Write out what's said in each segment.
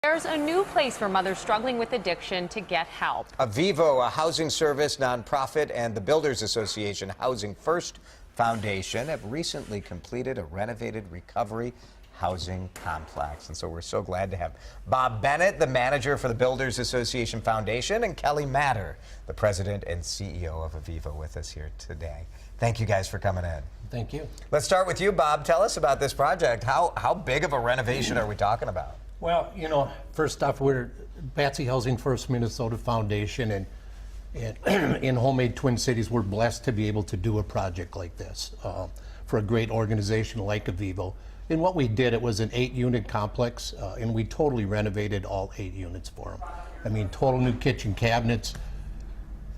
There's a new place for mothers struggling with addiction to get help. Avivo, a housing service nonprofit, and the Builders Association Housing First Foundation have recently completed a renovated recovery housing complex. And so we're so glad to have Bob Bennett, the manager for the Builders Association Foundation, and Kelly Matter, the president and CEO of Avivo, with us here today. Thank you guys for coming in. Thank you. Let's start with you, Bob. Tell us about this project. How big of a renovation are we talking about? Well, you know, first off, we're Batsy Housing First Minnesota Foundation, and in Homemade Twin Cities, we're blessed to be able to do a project like this for a great organization like Avivo. And what we did, it was an 8-unit complex, and we totally renovated all 8 units for them. I mean, total new kitchen cabinets.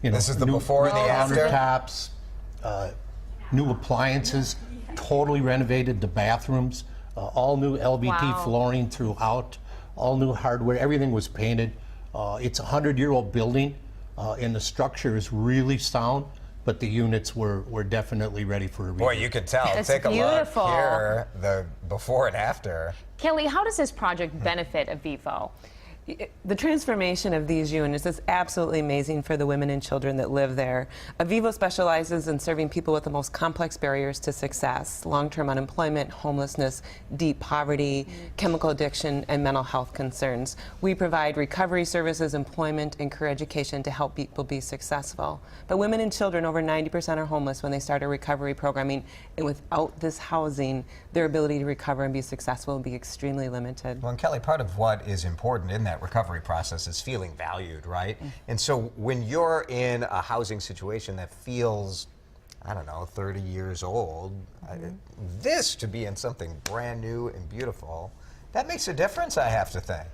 You know, this is the before and the after? Countertops, new appliances, totally renovated the bathrooms. All new LVT flooring throughout, all new hardware, everything was painted. It's a 100-year-old building, and the structure is really sound, but the units were definitely ready for a rebuild. Boy, you can tell. It's Take beautiful. A look here, the before and after. Kelly, how does this project benefit Avivo? The transformation of these units is absolutely amazing for the women and children that live there. Avivo specializes in serving people with the most complex barriers to success: long-term unemployment, homelessness, deep poverty, chemical addiction, and mental health concerns. We provide recovery services, employment, and career education to help people be successful. But women and children, over 90% are homeless when they start a recovery programming, and without this housing, their ability to recover and be successful will be extremely limited. Well, and Kelly, part of what is important in that recovery process is feeling valued, right? And so when you're in a housing situation that feels, I don't know, 30 years old, this to be in something brand new and beautiful, that makes a difference, I have to think.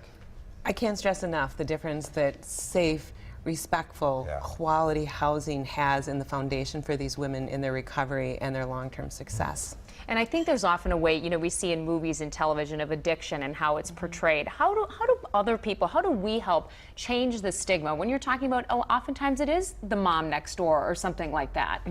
I can't stress enough the difference that safe, respectful, quality housing has in the foundation for these women in their recovery and their long-term success. And I think there's often a way, you know, we see in movies and television of addiction and how it's portrayed. How do other people, how do we help change the stigma when you're talking about, oh, oftentimes it is the mom next door or something like that?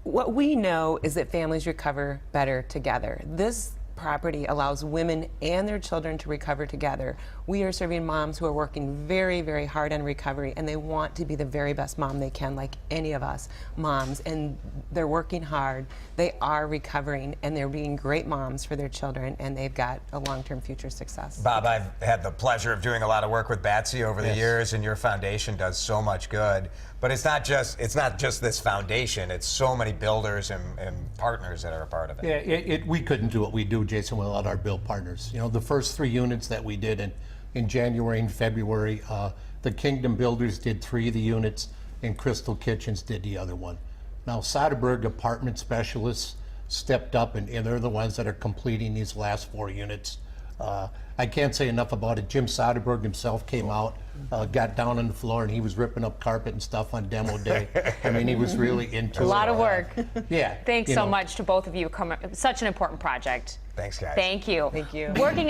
What we know is that families recover better together. This property allows women and their children to recover together. We are serving moms who are working very, very hard on recovery, and they want to be the very best mom they can, like any of us moms, and they're working hard. They are recovering, and they're being great moms for their children, and they've got a long-term future success. Bob, I've had the pleasure of doing a lot of work with Batsy over the years, and your foundation does so much good. But it's not just this foundation, it's so many builders and partners that are a part of it. Yeah, we couldn't do what we do, Jason, without our build partners. You know, the first 3 units that we did in January and February, the Kingdom Builders did 3 of the units, and Crystal Kitchens did the other one. Now, Soderberg Apartment Specialists stepped up, and they're the ones that are completing these last 4 units. I can't say enough about it. Jim Soderberg himself came out, got down on the floor, and he was ripping up carpet and stuff on demo day. I mean, he was really into it. A lot of work. Yeah. Thanks so much to both of you. Such an important project. Thanks, guys. Thank you. Thank you. Working